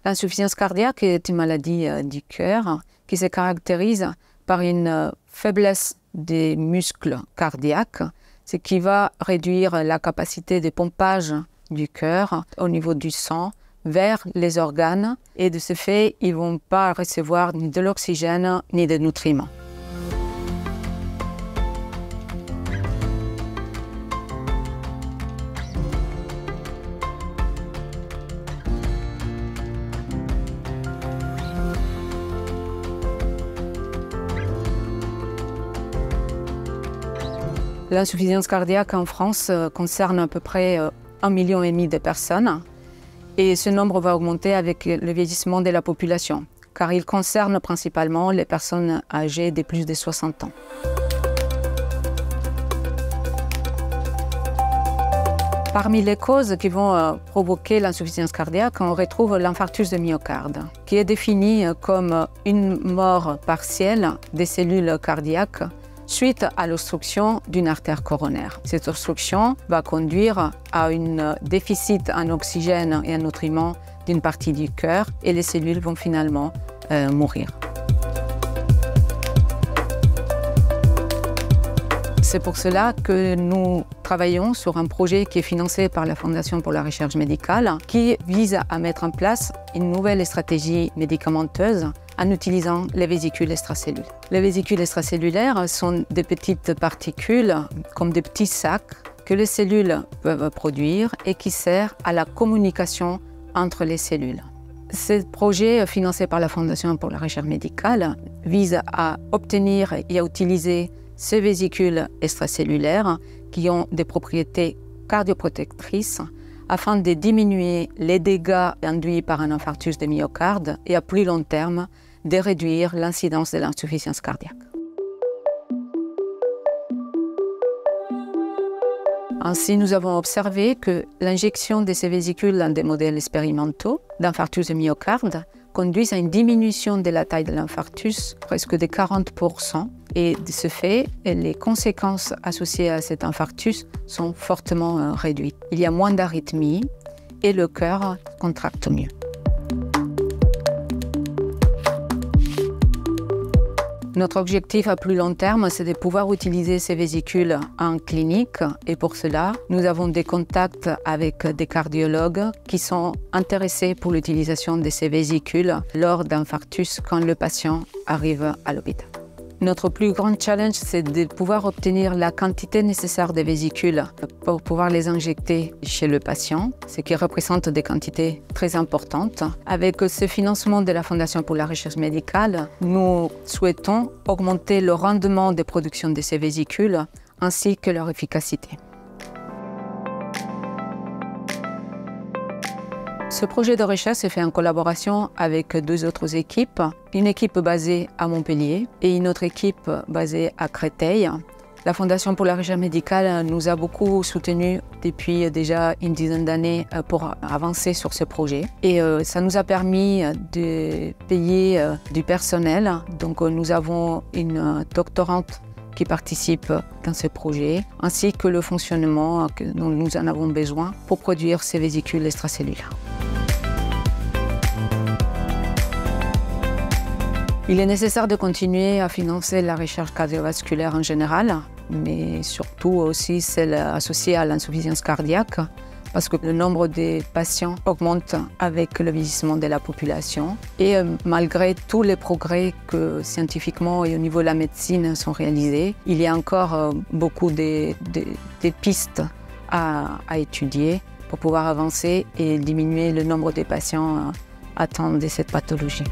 L'insuffisance cardiaque est une maladie du cœur qui se caractérise par une faiblesse des muscles cardiaques, ce qui va réduire la capacité de pompage du cœur au niveau du sang vers les organes et de ce fait, ils ne vont pas recevoir ni de l'oxygène ni des nutriments. L'insuffisance cardiaque en France concerne à peu près 1,5 million de personnes et ce nombre va augmenter avec le vieillissement de la population car il concerne principalement les personnes âgées de plus de 60 ans. Parmi les causes qui vont provoquer l'insuffisance cardiaque, on retrouve l'infarctus de myocarde, qui est défini comme une mort partielle des cellules cardiaques suite à l'obstruction d'une artère coronaire. Cette obstruction va conduire à un déficit en oxygène et en nutriments d'une partie du cœur et les cellules vont finalement mourir. C'est pour cela que nous travaillons sur un projet qui est financé par la Fondation pour la recherche médicale qui vise à mettre en place une nouvelle stratégie médicamenteuse en utilisant les vésicules extracellulaires. Les vésicules extracellulaires sont des petites particules, comme des petits sacs, que les cellules peuvent produire et qui servent à la communication entre les cellules. Ce projet, financé par la Fondation pour la recherche médicale, vise à obtenir et à utiliser ces vésicules extracellulaires qui ont des propriétés cardioprotectrices afin de diminuer les dégâts induits par un infarctus de myocarde et à plus long terme, de réduire l'incidence de l'insuffisance cardiaque. Ainsi, nous avons observé que l'injection de ces vésicules dans des modèles expérimentaux d'infarctus de myocarde conduisent à une diminution de la taille de l'infarctus presque de 40%. Et de ce fait, les conséquences associées à cet infarctus sont fortement réduites. Il y a moins d'arythmie et le cœur contracte mieux. Notre objectif à plus long terme, c'est de pouvoir utiliser ces vésicules en clinique et pour cela, nous avons des contacts avec des cardiologues qui sont intéressés pour l'utilisation de ces vésicules lors d'infarctus quand le patient arrive à l'hôpital. Notre plus grand challenge, c'est de pouvoir obtenir la quantité nécessaire de vésicules pour pouvoir les injecter chez le patient, ce qui représente des quantités très importantes. Avec ce financement de la Fondation pour la recherche médicale, nous souhaitons augmenter le rendement de production de ces vésicules ainsi que leur efficacité. Ce projet de recherche s'est fait en collaboration avec 2 autres équipes, une équipe basée à Montpellier et une autre équipe basée à Créteil. La Fondation pour la recherche médicale nous a beaucoup soutenus depuis déjà une dizaine d'années pour avancer sur ce projet. Et ça nous a permis de payer du personnel. Donc nous avons une doctorante qui participe dans ce projet, ainsi que le fonctionnement dont nous en avons besoin pour produire ces vésicules extracellulaires. Il est nécessaire de continuer à financer la recherche cardiovasculaire en général, mais surtout aussi celle associée à l'insuffisance cardiaque, parce que le nombre de patients augmente avec le vieillissement de la population. Et malgré tous les progrès que scientifiquement et au niveau de la médecine sont réalisés, il y a encore beaucoup de pistes à étudier pour pouvoir avancer et diminuer le nombre de patients atteints de cette pathologie.